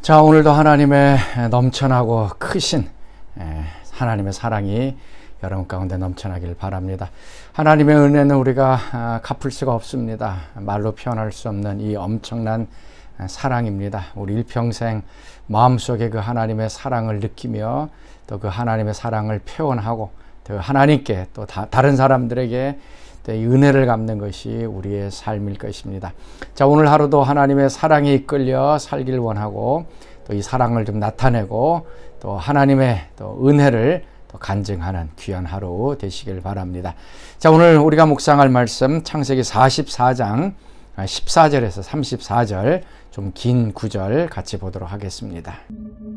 자, 오늘도 하나님의 넘쳐나고 크신 하나님의 사랑이 여러분 가운데 넘쳐나길 바랍니다. 하나님의 은혜는 우리가 갚을 수가 없습니다. 말로 표현할 수 없는 이 엄청난 사랑입니다. 우리 일평생 마음속에 그 하나님의 사랑을 느끼며 또 그 하나님의 사랑을 표현하고 또 하나님께 또 다른 사람들에게 또 이 은혜를 갚는 것이 우리의 삶일 것입니다. 자, 오늘 하루도 하나님의 사랑에 이끌려 살길 원하고 또 이 사랑을 좀 나타내고 또 하나님의 또 은혜를 또 간증하는 귀한 하루 되시길 바랍니다. 자, 오늘 우리가 묵상할 말씀 창세기 44장 14절에서 34절 좀 긴 구절 같이 보도록 하겠습니다.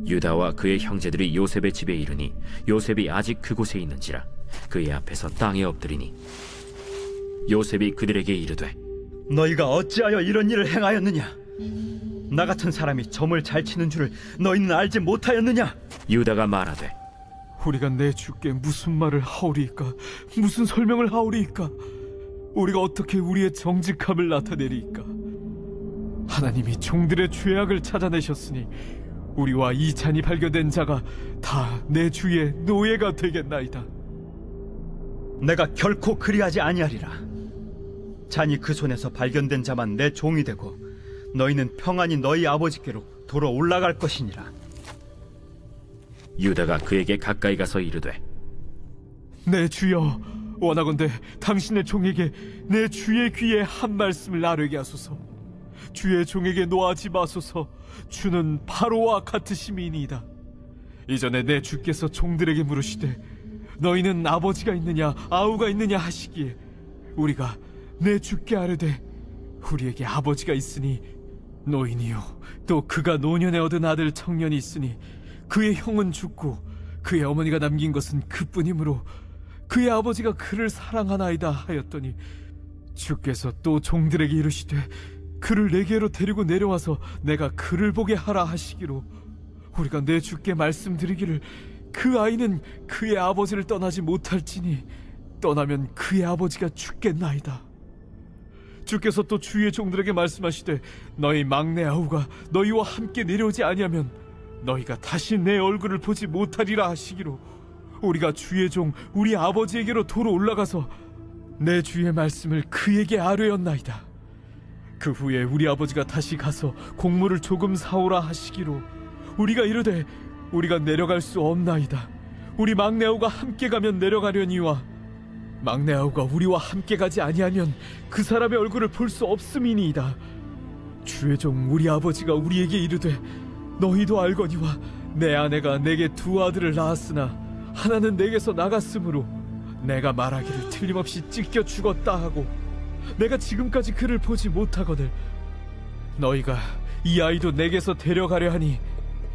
유다와 그의 형제들이 요셉의 집에 이르니 요셉이 아직 그곳에 있는지라 그의 앞에서 땅에 엎드리니 요셉이 그들에게 이르되 너희가 어찌하여 이런 일을 행하였느냐? 나 같은 사람이 점을 잘 치는 줄을 너희는 알지 못하였느냐? 유다가 말하되 우리가 내 주께 무슨 말을 하오리이까? 무슨 설명을 하오리이까? 우리가 어떻게 우리의 정직함을 나타내리이까? 하나님이 종들의 죄악을 찾아내셨으니 우리와 이 잔이 발견된 자가 다 내 주의 노예가 되겠나이다. 내가 결코 그리하지 아니하리라. 잔이 그 손에서 발견된 자만 내 종이 되고 너희는 평안히 너희 아버지께로 돌아 올라갈 것이니라. 유다가 그에게 가까이 가서 이르되 내 주여, 원하건대 당신의 종에게 내 주의 귀에 한 말씀을 아뢰게 하소서. 주의 종에게 노하지 마소서. 주는 바로와 같으심이니이다. 이전에 내 주께서 종들에게 물으시되 너희는 아버지가 있느냐 아우가 있느냐 하시기에 우리가 내 주께 아뢰되 우리에게 아버지가 있으니 노인이요 또 그가 노년에 얻은 아들 청년이 있으니 그의 형은 죽고 그의 어머니가 남긴 것은 그뿐이므로 그의 아버지가 그를 사랑하나이다 하였더니 주께서 또 종들에게 이르시되 그를 내게로 데리고 내려와서 내가 그를 보게 하라 하시기로 우리가 내 주께 말씀드리기를 그 아이는 그의 아버지를 떠나지 못할지니 떠나면 그의 아버지가 죽겠나이다. 주께서 또 주의 종들에게 말씀하시되 너희 막내 아우가 너희와 함께 내려오지 아니하면 너희가 다시 내 얼굴을 보지 못하리라 하시기로 우리가 주의 종 우리 아버지에게로 도로 올라가서 내 주의 말씀을 그에게 아뢰었나이다. 그 후에 우리 아버지가 다시 가서 곡물을 조금 사오라 하시기로 우리가 이르되 우리가 내려갈 수 없나이다. 우리 막내 아우가 함께 가면 내려가려니와 막내 아우가 우리와 함께 가지 아니하면 그 사람의 얼굴을 볼 수 없음이니이다. 주의 종 우리 아버지가 우리에게 이르되 너희도 알거니와 내 아내가 내게 두 아들을 낳았으나 하나는 내게서 나갔으므로 내가 말하기를 틀림없이 찢겨 죽었다 하고 내가 지금까지 그를 보지 못하거늘 너희가 이 아이도 내게서 데려가려 하니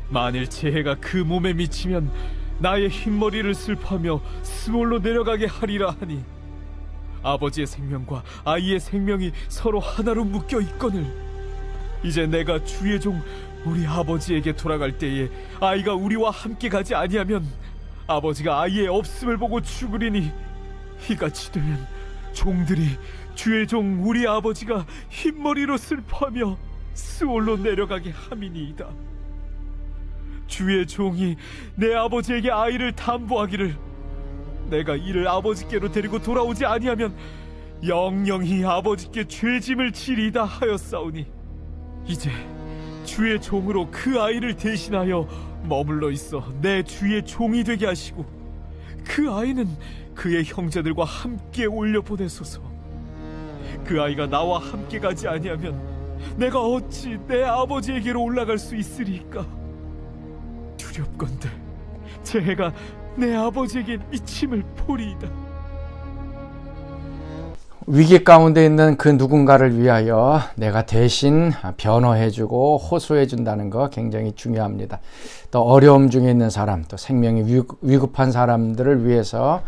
만일 재해가 그 몸에 미치면 나의 흰머리를 슬퍼하며 스몰로 내려가게 하리라 하니 아버지의 생명과 아이의 생명이 서로 하나로 묶여 있거늘 이제 내가 주의 종 우리 아버지에게 돌아갈 때에 아이가 우리와 함께 가지 아니하면 아버지가 아이의 없음을 보고 죽으리니 이같이 되면 종들이 주의 종 우리 아버지가 흰머리로 슬퍼하며 스올로 내려가게 함이니이다. 주의 종이 내 아버지에게 아이를 담보하기를 내가 이를 아버지께로 데리고 돌아오지 아니하면 영영히 아버지께 죄짐을 지리이다 하였사오니 이제 주의 종으로 그 아이를 대신하여 머물러 있어 내 주의 종이 되게 하시고 그 아이는 그의 형제들과 함께 올려보내소서. 그 아이가 나와 함께 가지 아니하면 내가 어찌 내 아버지에게로 올라갈 수 있으리까? 두렵건대 재해가 내 아버지에게 미침을 보리이다. 위기 가운데 있는 그 누군가를 위하여 내가 대신 변호해주고 호소해준다는 거 굉장히 중요합니다. 또 어려움 중에 있는 사람, 또 생명이 위급한 사람들을 위해서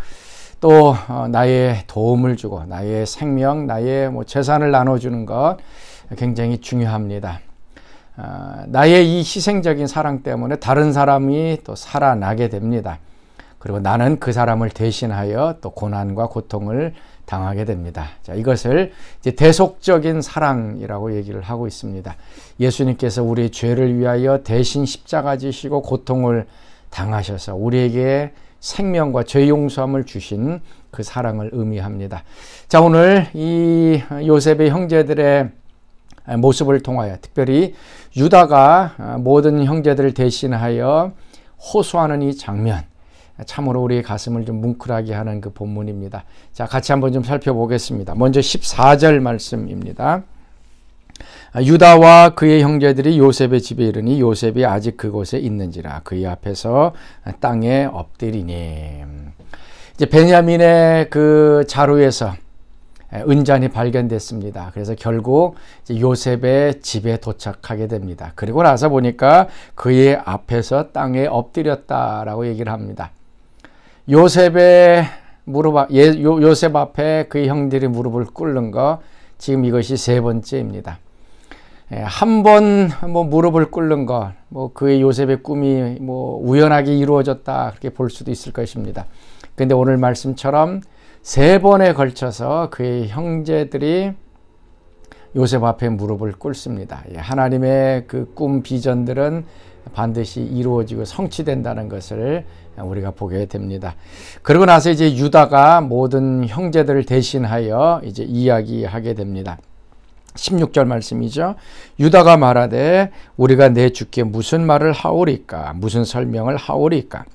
또 나의 도움을 주고 나의 생명, 나의 재산을 나눠주는 것 굉장히 중요합니다. 나의 이 희생적인 사랑 때문에 다른 사람이 또 살아나게 됩니다. 그리고 나는 그 사람을 대신하여 또 고난과 고통을 당하게 됩니다. 자, 이것을 이제 대속적인 사랑이라고 얘기를 하고 있습니다. 예수님께서 우리의 죄를 위하여 대신 십자가 지시고 고통을 당하셔서 우리에게 생명과 죄 용서함을 주신 그 사랑을 의미합니다. 자, 오늘 이 요셉의 형제들의 모습을 통하여 특별히 유다가 모든 형제들을 대신하여 호소하는 이 장면, 참으로 우리의 가슴을 좀 뭉클하게 하는 그 본문입니다. 자, 같이 한번 좀 살펴보겠습니다. 먼저 14절 말씀입니다. 유다와 그의 형제들이 요셉의 집에 이르니 요셉이 아직 그곳에 있는지라 그의 앞에서 땅에 엎드리니. 이제 베냐민의 그 자루에서 은잔이 발견됐습니다. 그래서 결국 이제 요셉의 집에 도착하게 됩니다. 그리고 나서 보니까 그의 앞에서 땅에 엎드렸다라고 얘기를 합니다. 요셉 앞에 그의 형들이 무릎을 꿇는 거, 지금 이것이 세 번째입니다. 한 번 무릎을 꿇는 것, 그의 요셉의 꿈이 우연하게 이루어졌다 그렇게 볼 수도 있을 것입니다. 그런데 오늘 말씀처럼 세 번에 걸쳐서 그의 형제들이 요셉 앞에 무릎을 꿇습니다. 하나님의 그 꿈 비전들은 반드시 이루어지고 성취된다는 것을 우리가 보게 됩니다. 그러고 나서 이제 유다가 모든 형제들을 대신하여 이제 이야기하게 됩니다. 16절 말씀이죠. 유다가 말하되 우리가 내 주께 무슨 말을 하오리까? 무슨 설명을 하오리까?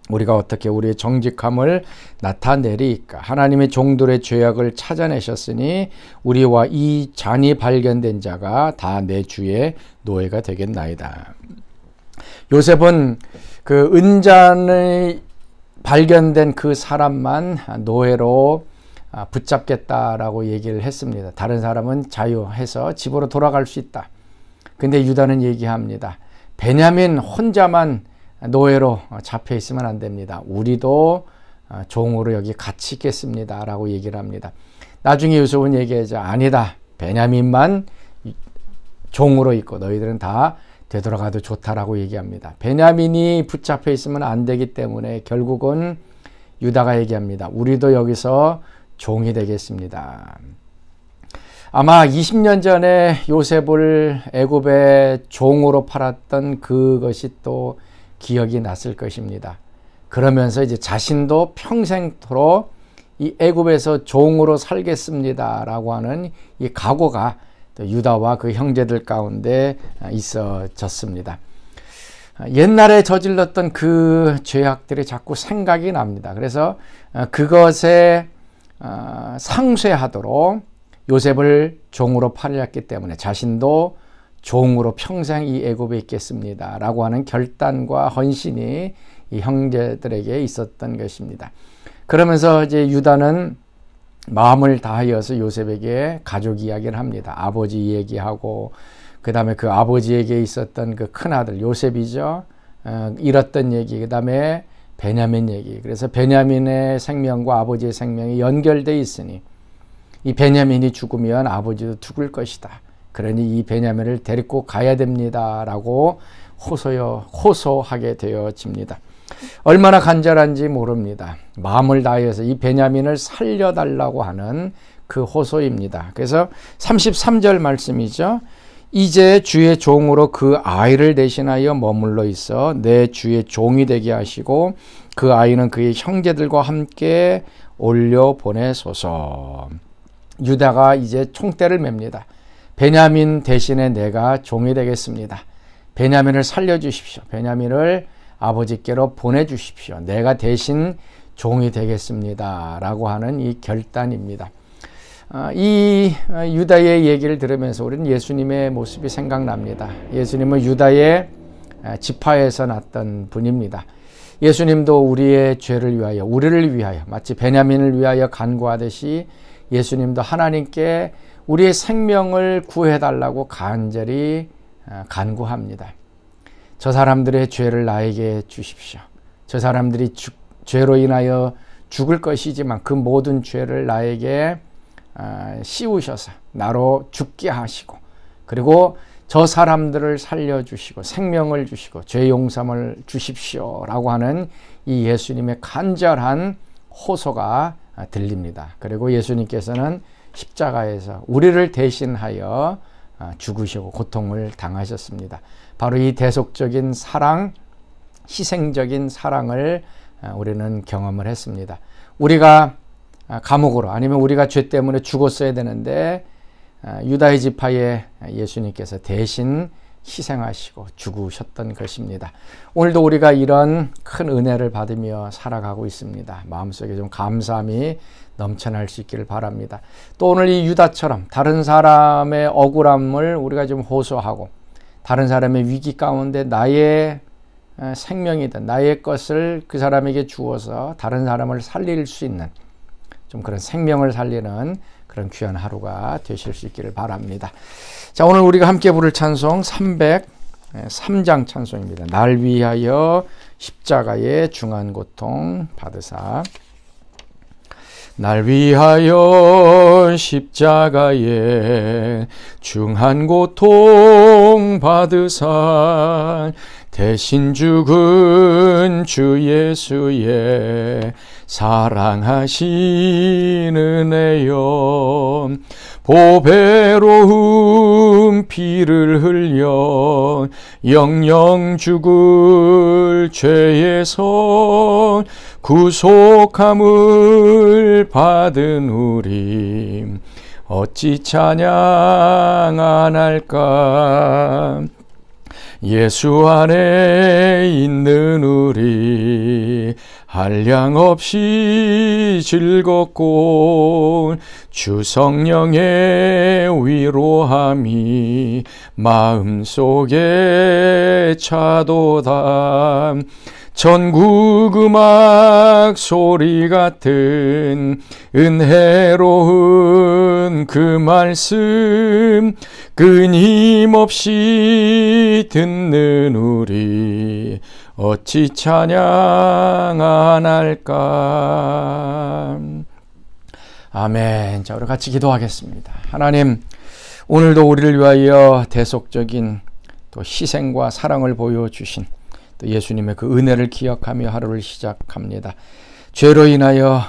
우리가 어떻게 우리의 정직함을 나타내리까? 하나님의 종들의 죄악을 찾아내셨으니 우리와 이 잔이 발견된 자가 다 내 주의 노예가 되겠나이다. 요셉은 그 은잔이 발견된 그 사람만 노예로 붙잡겠다라고 얘기를 했습니다. 다른 사람은 자유해서 집으로 돌아갈 수 있다. 근데 유다는 얘기합니다. 베냐민 혼자만 노예로 잡혀 있으면 안 됩니다. 우리도 종으로 여기 같이 있겠습니다 라고 얘기를 합니다. 나중에 요셉은 얘기하죠. 아니다. 베냐민만 종으로 있고 너희들은 다 되돌아가도 좋다라고 얘기합니다. 베냐민이 붙잡혀 있으면 안 되기 때문에 결국은 유다가 얘기합니다. 우리도 여기서 종이 되겠습니다. 아마 20년 전에 요셉을 애굽의 종으로 팔았던 그것이 또 기억이 났을 것입니다. 그러면서 이제 자신도 평생토록 이 애굽에서 종으로 살겠습니다라고 하는 이 각오가 또 유다와 그 형제들 가운데 있어졌습니다. 옛날에 저질렀던 그 죄악들이 자꾸 생각이 납니다. 그래서 그것에 상쇄하도록 요셉을 종으로 팔았기 때문에 자신도 종으로 평생 이 애굽에 있겠습니다 라고 하는 결단과 헌신이 이 형제들에게 있었던 것입니다. 그러면서 이제 유다는 마음을 다하여서 요셉에게 가족 이야기를 합니다. 아버지 얘기하고 그 다음에 그 아버지에게 있었던 그 큰아들 요셉이죠. 잃었던 얘기, 그 다음에 베냐민 얘기. 그래서 베냐민의 생명과 아버지의 생명이 연결되어 있으니 이 베냐민이 죽으면 아버지도 죽을 것이다. 그러니 이 베냐민을 데리고 가야 됩니다 라고 호소하게 되어집니다. 얼마나 간절한지 모릅니다. 마음을 다해서 이 베냐민을 살려달라고 하는 그 호소입니다. 그래서 33절 말씀이죠. 이제 주의 종으로 그 아이를 대신하여 머물러 있어 내 주의 종이 되게 하시고 그 아이는 그의 형제들과 함께 올려 보내소서. 유다가 이제 총대를 맵니다. 베냐민 대신에 내가 종이 되겠습니다. 베냐민을 살려주십시오. 베냐민을 아버지께로 보내주십시오. 내가 대신 종이 되겠습니다 라고 하는 이 결단입니다. 이 유다의 얘기를 들으면서 우리는 예수님의 모습이 생각납니다. 예수님은 유다의 지파에서 났던 분입니다. 예수님도 우리의 죄를 위하여, 우리를 위하여, 마치 베냐민을 위하여 간구하듯이 예수님도 하나님께 우리의 생명을 구해달라고 간절히 간구합니다. 저 사람들의 죄를 나에게 주십시오. 저 사람들이 죄로 인하여 죽을 것이지만 그 모든 죄를 나에게 씌우셔서 나로 죽게 하시고 그리고 저 사람들을 살려주시고 생명을 주시고 죄 용서를 주십시오 라고 하는 이 예수님의 간절한 호소가 들립니다. 그리고 예수님께서는 십자가에서 우리를 대신하여 죽으시고 고통을 당하셨습니다. 바로 이 대속적인 사랑, 희생적인 사랑을 우리는 경험을 했습니다. 우리가 감옥으로 아니면 우리가 죄 때문에 죽었어야 되는데 유다의 지파에 예수님께서 대신 희생하시고 죽으셨던 것입니다. 오늘도 우리가 이런 큰 은혜를 받으며 살아가고 있습니다. 마음속에 좀 감사함이 넘쳐날 수 있기를 바랍니다. 또 오늘 이 유다처럼 다른 사람의 억울함을 우리가 좀 호소하고 다른 사람의 위기 가운데 나의 생명이든 나의 것을 그 사람에게 주어서 다른 사람을 살릴 수 있는 좀 그런 생명을 살리는 그런 귀한 하루가 되실 수 있기를 바랍니다. 자, 오늘 우리가 함께 부를 찬송 303장 찬송입니다. 날 위하여 십자가의 중한 고통 받으사. 날 위하여 십자가의 중한 고통 받으사 대신 죽은 주 예수의 사랑하신 은혜여 보배로운 피를 흘려 영영 죽을 죄에서 구속함을 받은 우리 어찌 찬양 안 할까. 예수 안에 있는 우리 한량없이 즐겁고 주 성령의 위로함이 마음속에 차도다. 전국 음악 소리 같은 은혜로운 그 말씀 끊임없이 듣는 우리 어찌 찬양 안 할까. 아멘. 자, 우리 같이 기도하겠습니다. 하나님, 오늘도 우리를 위하여 대속적인 또 희생과 사랑을 보여주신 또 예수님의 그 은혜를 기억하며 하루를 시작합니다. 죄로 인하여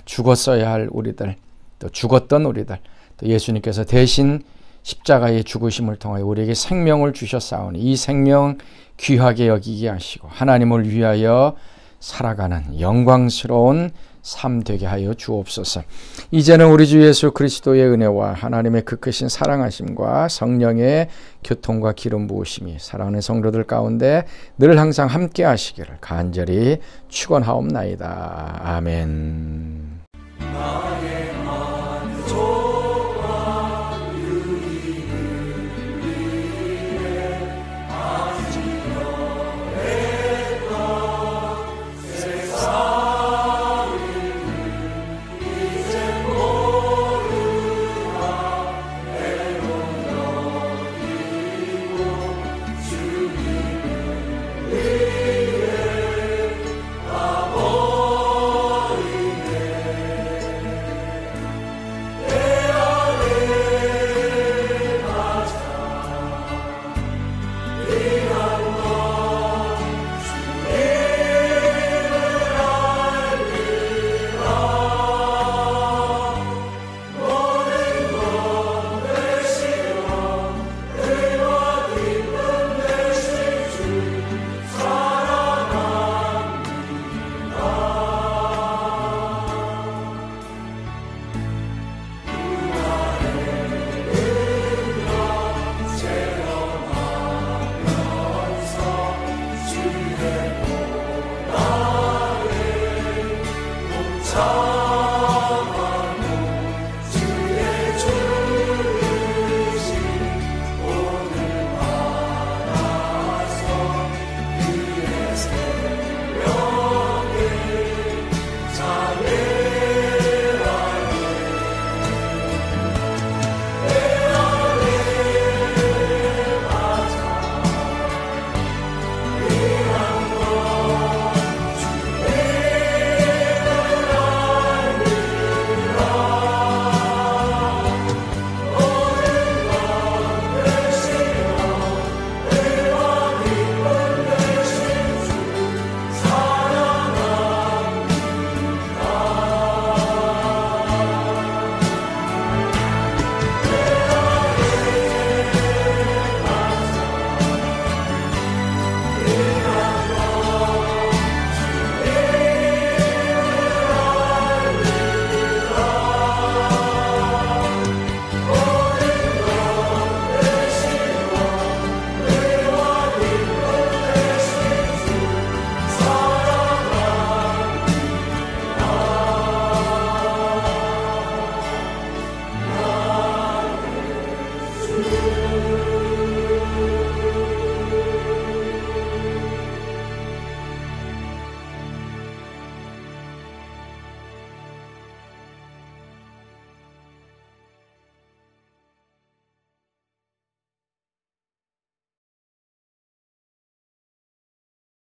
죽었어야 할 우리들, 또 죽었던 우리들, 또 예수님께서 대신 십자가의 죽으심을 통하여 우리에게 생명을 주셨사오니 이 생명 귀하게 여기게 하시고 하나님을 위하여 살아가는 영광스러운 삶 되게 하여 주옵소서. 이제는 우리 주 예수 그리스도의 은혜와 하나님의 그 크신 사랑하심과 성령의 교통과 기름 부으심이 사랑하는 성도들 가운데 늘 항상 함께 하시기를 간절히 축원하옵나이다. 아멘.